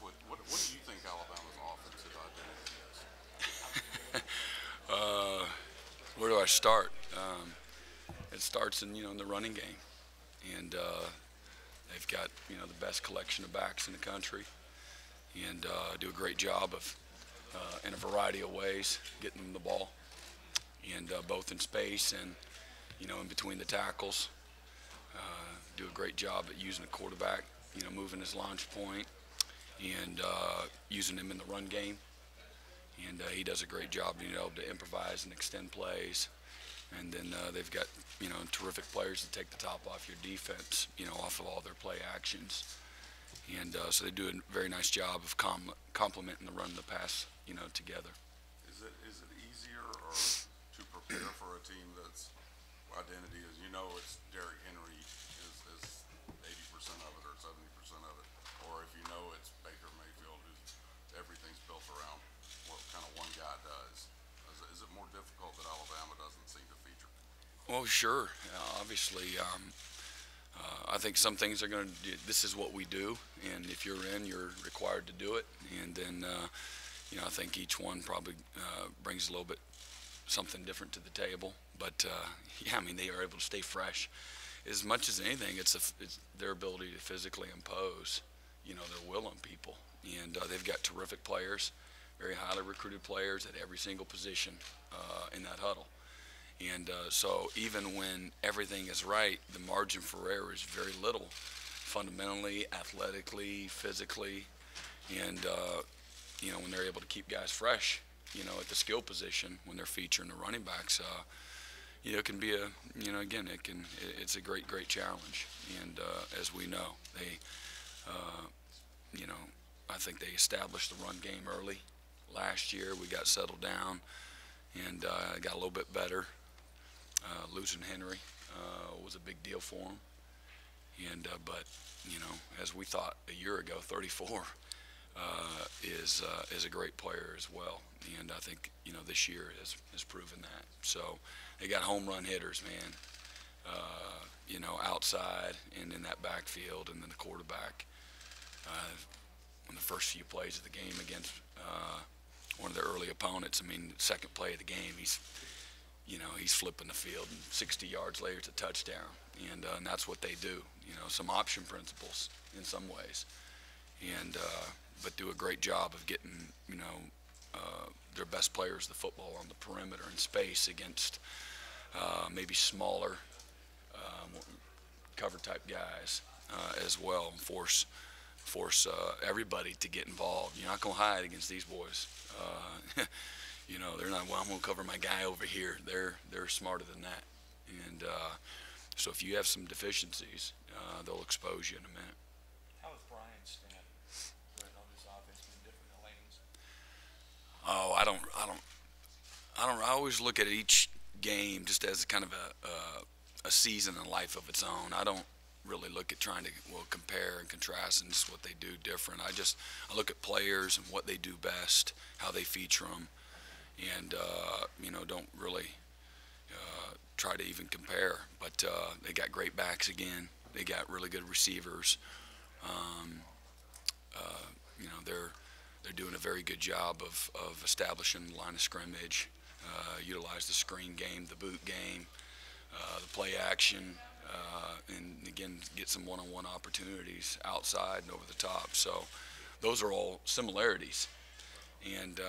What do you think Alabama's offensive identity is? Uh, where do I start? It starts in the running game, and they've got the best collection of backs in the country, and do a great job of in a variety of ways getting them the ball, and both in space and in between the tackles. Do a great job at using the quarterback, moving his launch point, and using him in the run game. And he does a great job, to improvise and extend plays. And then they've got, terrific players to take the top off your defense, off of all their play actions. And so they do a very nice job of complementing the run and the pass, together. Is it easier or to prepare for a team that's identity is it's Derrick Henry is 80% of it or 70% of it, or if it's Baker Mayfield who's everything's built around what kind of one guy does. Is it more difficult that Alabama doesn't seem to feature? Well, sure. Obviously, I think some things are going to. This is what we do, and if you're in, you're required to do it. And then, I think each one probably brings a little bit something different to the table. But yeah, I mean, they are able to stay fresh. As much as anything, it's their ability to physically impose, their will on people. And they've got terrific players, very highly recruited players at every single position in that huddle. And so even when everything is right, the margin for error is very little, fundamentally, athletically, physically, and when they're able to keep guys fresh, at the skill position when they're featuring the running backs, it can be again, it's a great challenge. And as we know, they, you know, I think they established the run game early. Last year we got settled down and got a little bit better. Losing Henry was a big deal for him. And but as we thought a year ago, 34 is a great player as well. And I think this year has proven that. So they got home run hitters, man. Outside and in that backfield, and then the quarterback. On the first few plays of the game against one of their early opponents, I mean, second play of the game, he's flipping the field, and 60 yards later it's a touchdown, and that's what they do. Some option principles in some ways, and but do a great job of getting their best players the football on the perimeter in space against maybe smaller cover type guys as well, and force everybody to get involved. You're not gonna hide against these boys. They're not. Well, I'm gonna cover my guy over here. They're smarter than that. And so if you have some deficiencies, they'll expose you in a minute. How is Brian stand on this offense being different than Lane's? Oh, I always look at each game just as kind of a season in life of its own. I don't really look at trying to compare and contrast and just what they do different. I look at players and what they do best, how they feature them, and don't really try to even compare. But they got great backs again. They got really good receivers. They're doing a very good job of establishing the line of scrimmage, utilize the screen game, the boot game, the play action, and again get some one-on-one opportunities outside and over the top. So those are all similarities, and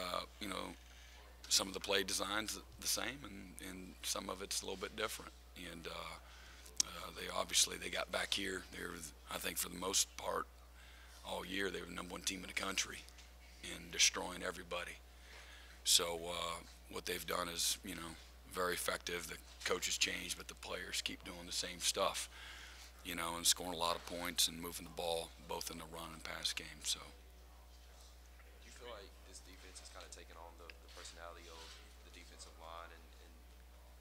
some of the play designs the same, and some of it's a little bit different. And they got back here. I think for the most part all year they were the #1 team in the country and destroying everybody. So what they've done is very effective. The coaches changed, but the players keep doing the same stuff, and scoring a lot of points and moving the ball both in the run and pass game. So. Do you feel like this defense has kind of taken on the personality of the defensive line, and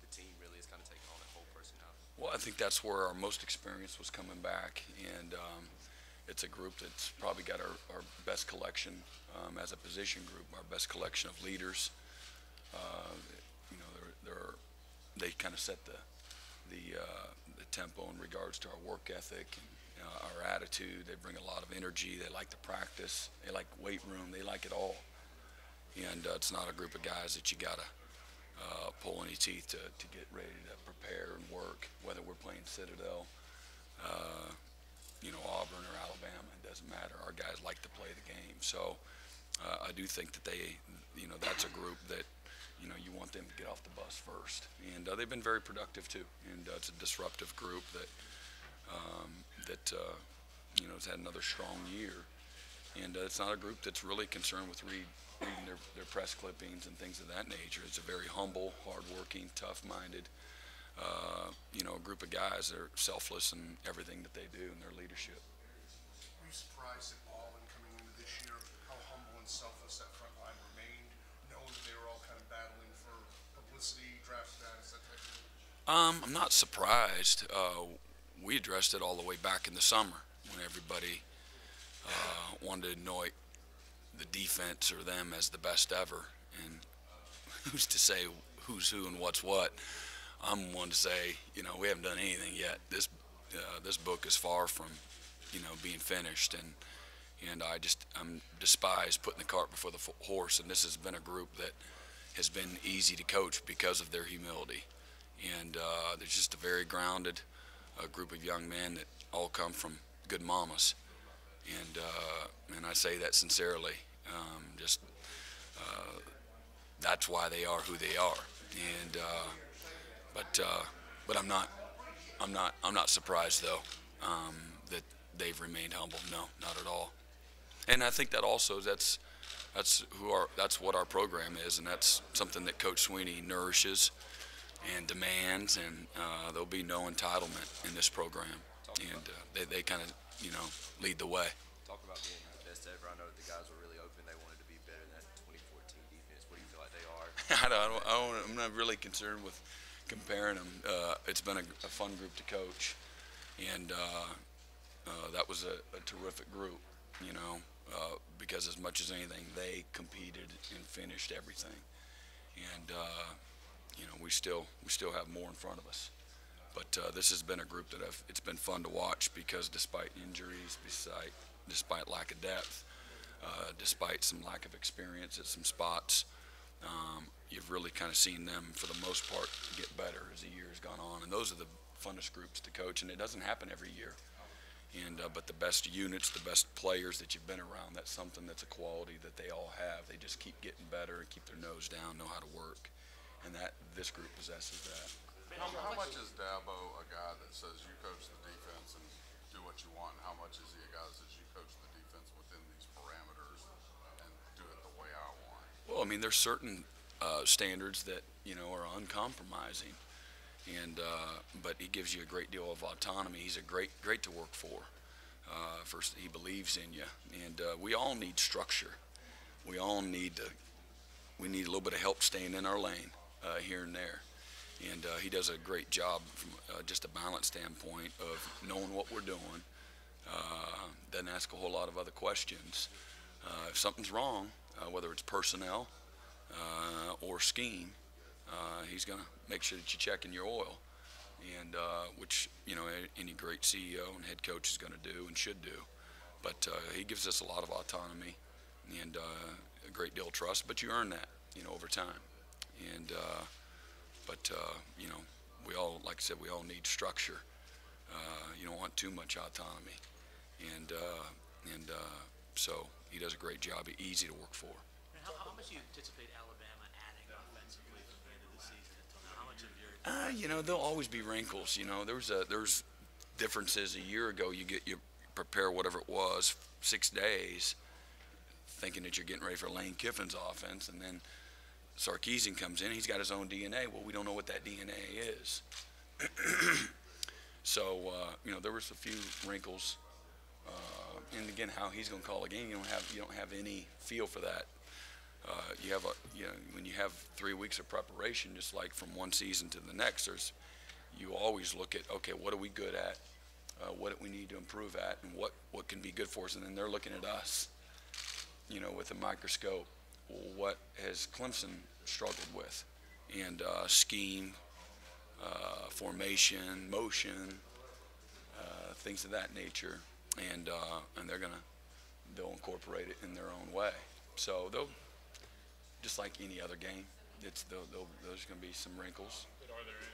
the team really is kind of taking on that whole personality? Well, I think that's where our most experience was coming back, and it's a group that's probably got our best collection as a position group, our best collection of leaders. They kind of set the tempo in regards to our work ethic our attitude. They bring a lot of energy. They like to practice. They like weight room. They like it all. And it's not a group of guys that you gotta pull any teeth to get ready to prepare and work. Whether we're playing Citadel, Auburn or Alabama, it doesn't matter. Our guys like to play the game. So I do think that that's a group that you want them to get off the bus first. And they've been very productive too. And it's a disruptive group that has had another strong year. And it's not a group that's really concerned with reading their press clippings and things of that nature. It's a very humble, hardworking, tough-minded, group of guys that are selfless in everything that they do in their leadership. Were you surprised at all in coming into this year how humble and selfless that front line remained, knowing that they were all kind of battling for publicity, draft status, that type of thing? I'm not surprised. We addressed it all the way back in the summer when everybody wanted to anoint the defense or them as the best ever. And who's to say who's who and what's what? I'm one to say, we haven't done anything yet. This book is far from, being finished, and I'm despise putting the cart before the horse. And this has been a group that has been easy to coach because of their humility. And they're just a very grounded group of young men that all come from good mamas. And I say that sincerely. That's why they are who they are. And but I'm not surprised though that they've remained humble. No, not at all. And I think that also that's what our program is, and that's something that Coach Sweeney nourishes and demands, and there'll be no entitlement in this program. And they kind of lead the way. Talk about being the best ever. I know that the guys were really open. They wanted to be better than that 2014 defense. What do you feel like they are? I'm not really concerned with comparing them. It's been a fun group to coach, and that was a terrific group, because as much as anything, they competed and finished everything. And we still have more in front of us. But this has been a group that it's been fun to watch, because despite injuries, despite lack of depth, despite some lack of experience at some spots, you've really kind of seen them, for the most part, get better as the year has gone on. And those are the funnest groups to coach, and it doesn't happen every year. But the best units, the best players that you've been around, that's something that's a quality that they all have. They just keep getting better and keep their nose down, know how to work. And this group possesses that. How much is Dabo a guy that says you coach the defense and do what you want? And how much is he a guy that says you coach the defense within these parameters and do it the way I want? Well, I mean, there's certain standards that are uncompromising, but he gives you a great deal of autonomy. He's great to work for. First, he believes in you, and we all need structure. We need a little bit of help staying in our lane here and there. And he does a great job from just a balance standpoint of knowing what we're doing. Doesn't ask a whole lot of other questions. If something's wrong, whether it's personnel or scheme, he's going to make sure that you're checking your oil, and which any great CEO and head coach is going to do and should do. But he gives us a lot of autonomy and a great deal of trust. But you earn that, over time. And we all, like I said, we all need structure. You don't want too much autonomy, and so he does a great job. He's easy to work for. How much do you anticipate Alabama adding offensively from the end of the season until now? How much of your there'll always be wrinkles. There's differences. A year ago, you prepare whatever it was 6 days, thinking that you're getting ready for Lane Kiffin's offense, and then Sarkisian comes in. He's got his own DNA. Well, we don't know what that DNA is. So there was a few wrinkles, and again, how he's going to call a game, you don't have any feel for that. When you have 3 weeks of preparation, just like from one season to the next, you always look at, okay, what are we good at, what do we need to improve at, and what can be good for us, and then they're looking at us, with a microscope. What has Clemson struggled with, and scheme, formation, motion, things of that nature, and they'll incorporate it in their own way. So they'll, just like any other game, there's going to be some wrinkles. But are there any